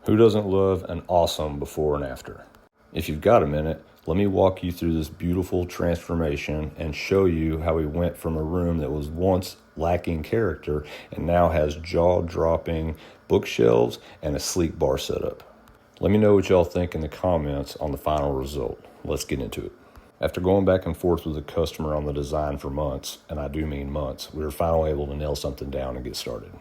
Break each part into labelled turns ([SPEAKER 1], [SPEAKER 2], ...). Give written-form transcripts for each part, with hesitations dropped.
[SPEAKER 1] Who doesn't love an awesome before and after? If you've got a minute, let me walk you through this beautiful transformation and show you how we went from a room that was once lacking character and now has jaw-dropping bookshelves and a sleek bar setup. Let me know what y'all think in the comments on the final result. Let's get into it. After going back and forth with the customer on the design for months, and I do mean months, we were finally able to nail something down and get started.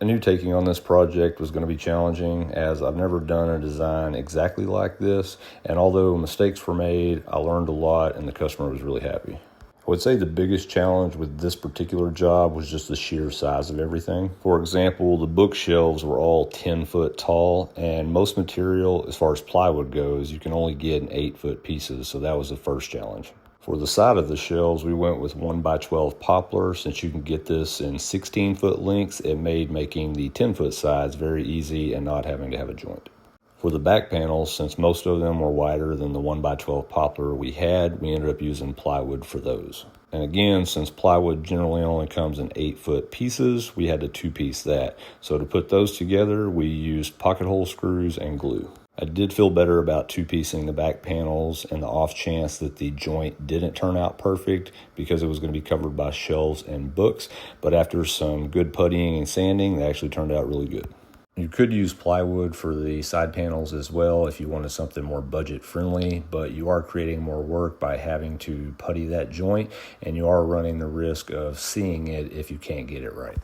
[SPEAKER 1] I knew taking on this project was going to be challenging, as I've never done a design exactly like this, and although mistakes were made, I learned a lot and the customer was really happy. I would say the biggest challenge with this particular job was just the sheer size of everything. For example, the bookshelves were all 10 foot tall, and most material, as far as plywood goes, you can only get in 8-foot pieces, so that was the first challenge. For the side of the shelves, we went with 1x12 poplar. Since you can get this in 16-foot lengths, it made making the 10-foot sides very easy and not having to have a joint. For the back panels, since most of them were wider than the 1x12 poplar we ended up using plywood for those. And again, since plywood generally only comes in 8-foot pieces, we had to 2-piece that. So to put those together, we used pocket hole screws and glue. I did feel better about 2-piecing the back panels and the off chance that the joint didn't turn out perfect because it was going to be covered by shelves and books, but after some good puttying and sanding, they actually turned out really good. You could use plywood for the side panels as well if you wanted something more budget friendly, but you are creating more work by having to putty that joint, and you are running the risk of seeing it if you can't get it right.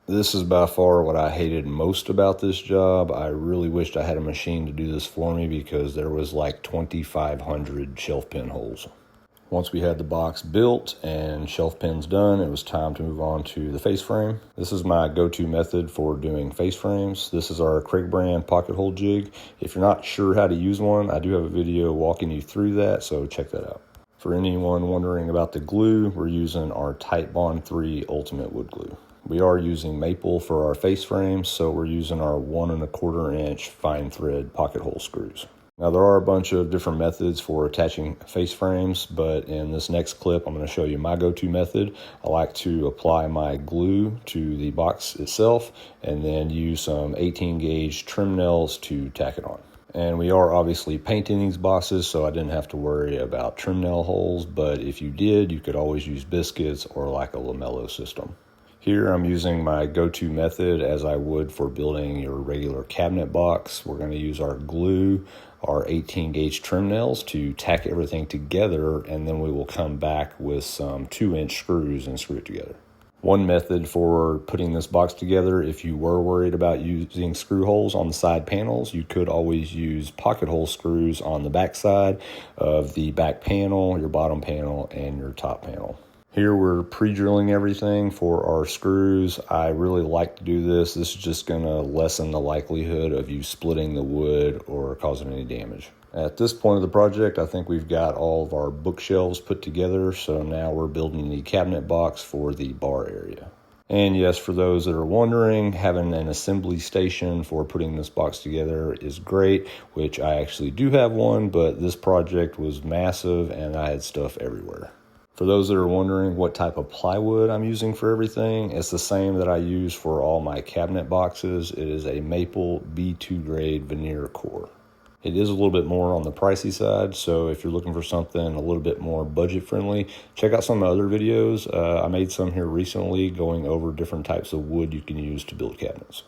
[SPEAKER 1] This is by far what I hated most about this job. I really wished I had a machine to do this for me because there was like 2,500 shelf pin holes. Once we had the box built and shelf pins done, it was time to move on to the face frame. This is my go-to method for doing face frames. This is our Craig brand pocket hole jig. If you're not sure how to use one, I do have a video walking you through that, so check that out. For anyone wondering about the glue, we're using our Titebond 3 Ultimate Wood Glue. We are using maple for our face frames, so we're using our 1¼ inch fine thread pocket hole screws. Now there are a bunch of different methods for attaching face frames, but in this next clip I'm going to show you my go-to method. I like to apply my glue to the box itself and then use some 18 gauge trim nails to tack it on. And we are obviously painting these boxes, so I didn't have to worry about trim nail holes, but if you did, you could always use biscuits or like a lamello system. Here I'm using my go-to method as I would for building your regular cabinet box. We're going to use our glue, our 18 gauge trim nails to tack everything together, and then we will come back with some 2-inch screws and screw it together. One method for putting this box together, if you were worried about using screw holes on the side panels, you could always use pocket hole screws on the back side of the back panel, your bottom panel, and your top panel. Here we're pre-drilling everything for our screws. I really like to do this. This is just going to lessen the likelihood of you splitting the wood or causing any damage. At this point of the project, I think we've got all of our bookshelves put together, so now we're building the cabinet box for the bar area. And yes, for those that are wondering, having an assembly station for putting this box together is great, which I actually do have one, but this project was massive and I had stuff everywhere. For those that are wondering what type of plywood I'm using for everything, it's the same that I use for all my cabinet boxes. It is a maple B2 grade veneer core. It is a little bit more on the pricey side, so if you're looking for something a little bit more budget friendly, check out some of my other videos. I made some here recently going over different types of wood you can use to build cabinets.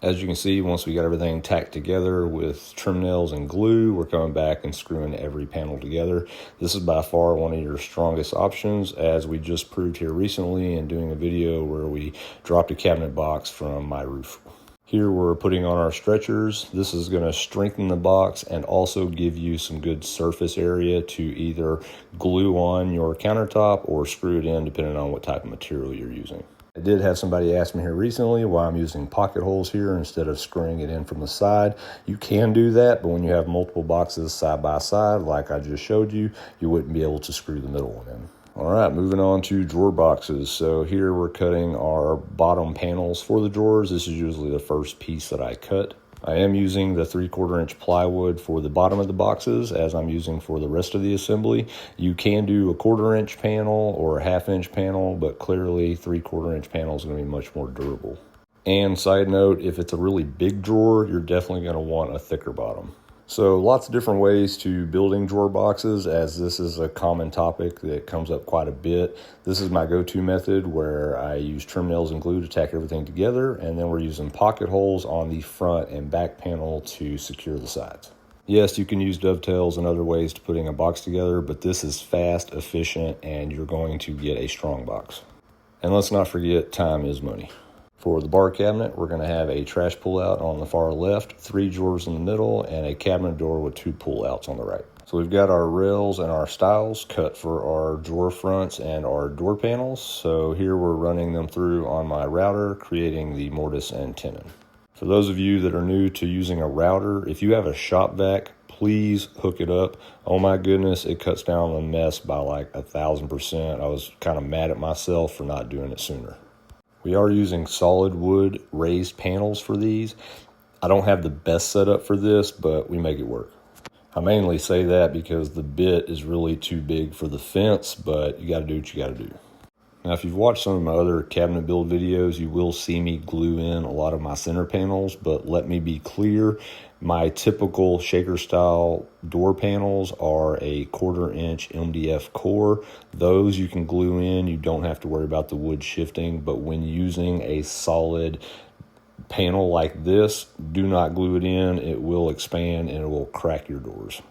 [SPEAKER 1] As you can see, once we got everything tacked together with trim nails and glue, we're coming back and screwing every panel together. This is by far one of your strongest options, as we just proved here recently in doing a video where we dropped a cabinet box from my roof. Here we're putting on our stretchers. This is going to strengthen the box and also give you some good surface area to either glue on your countertop or screw it in depending on what type of material you're using. I did have somebody ask me here recently why I'm using pocket holes here instead of screwing it in from the side. You can do that, but when you have multiple boxes side by side, like I just showed you, you wouldn't be able to screw the middle one in. All right, moving on to drawer boxes. So here we're cutting our bottom panels for the drawers. This is usually the first piece that I cut. I am using the 3/4 inch plywood for the bottom of the boxes as I'm using for the rest of the assembly. You can do a 1/4 inch panel or a 1/2 inch panel, but clearly 3/4 inch panel is going to be much more durable. And side note, if it's a really big drawer, you're definitely going to want a thicker bottom. So lots of different ways to building drawer boxes, as this is a common topic that comes up quite a bit. This is my go-to method, where I use trim nails and glue to tack everything together, and then we're using pocket holes on the front and back panel to secure the sides. Yes, you can use dovetails and other ways to putting a box together, but this is fast, efficient, and you're going to get a strong box. And let's not forget, time is money. For the bar cabinet, we're going to have a trash pull-out on the far left, 3 drawers in the middle, and a cabinet door with 2 pull-outs on the right. So we've got our rails and our stiles cut for our drawer fronts and our door panels. So here we're running them through on my router, creating the mortise and tenon. For those of you that are new to using a router, if you have a shop vac, please hook it up. Oh my goodness, it cuts down the mess by like 1,000%. I was kind of mad at myself for not doing it sooner. We are using solid wood raised panels for these. I don't have the best setup for this, but we make it work. I mainly say that because the bit is really too big for the fence, but you got to do what you got to do. Now, if you've watched some of my other cabinet build videos, you will see me glue in a lot of my center panels, but let me be clear, my typical shaker style door panels are a 1/4 inch MDF core. Those you can glue in, you don't have to worry about the wood shifting, but when using a solid panel like this, do not glue it in. It will expand and it will crack your doors.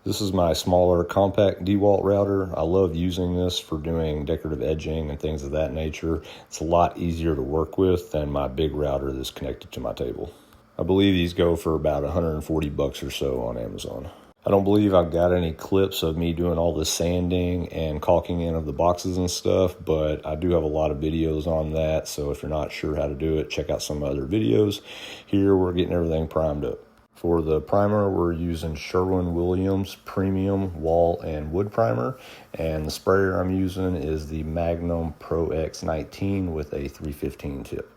[SPEAKER 1] This is my smaller compact DeWalt router. I love using this for doing decorative edging and things of that nature. It's a lot easier to work with than my big router that's connected to my table. I believe these go for about $140 or so on Amazon. I don't believe I've got any clips of me doing all the sanding and caulking in of the boxes and stuff, but I do have a lot of videos on that. So if you're not sure how to do it, check out some other videos. Here we're getting everything primed up. For the primer, we're using Sherwin-Williams Premium Wall and Wood Primer, and the sprayer I'm using is the Magnum Pro X19 with a 315 tip.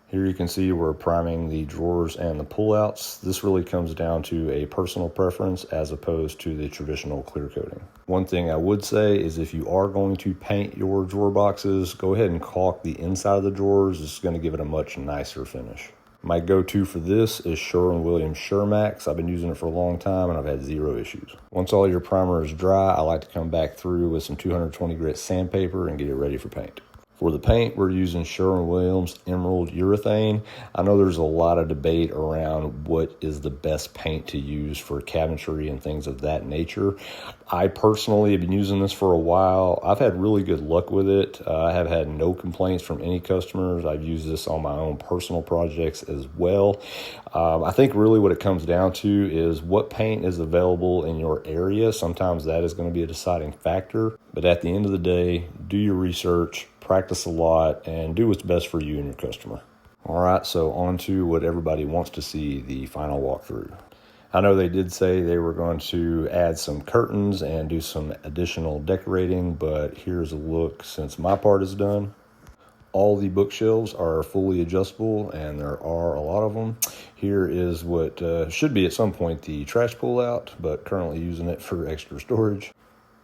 [SPEAKER 1] Here you can see we're priming the drawers and the pullouts. This really comes down to a personal preference as opposed to the traditional clear coating. One thing I would say is if you are going to paint your drawer boxes, go ahead and caulk the inside of the drawers. It's going to give it a much nicer finish. My go-to for this is Sherwin-Williams SureMax. I've been using it for a long time and I've had 0 issues. Once all your primer is dry, I like to come back through with some 220 grit sandpaper and get it ready for paint. For the paint, we're using Sherwin-Williams Emerald Urethane. I know there's a lot of debate around what is the best paint to use for cabinetry and things of that nature. I personally have been using this for a while. I've had really good luck with it. I have had no complaints from any customers. I've used this on my own personal projects as well. I think really what it comes down to is what paint is available in your area. Sometimes that is going to be a deciding factor. But at the end of the day, do your research, practice a lot, and do what's best for you and your customer. All right, so on to what everybody wants to see, the final walkthrough. I know they did say they were going to add some curtains and do some additional decorating, but here's a look since my part is done. All the bookshelves are fully adjustable, and there are a lot of them. Here is what should be at some point the trash pull-out, but currently using it for extra storage,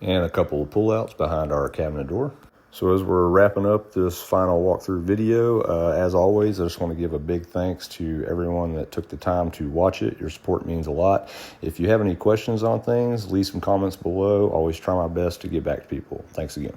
[SPEAKER 1] and a couple of pull-outs behind our cabinet door. So as we're wrapping up this final walkthrough video, as always, I just want to give a big thanks to everyone that took the time to watch it. Your support means a lot. If you have any questions on things, leave some comments below. Always try my best to get back to people. Thanks again.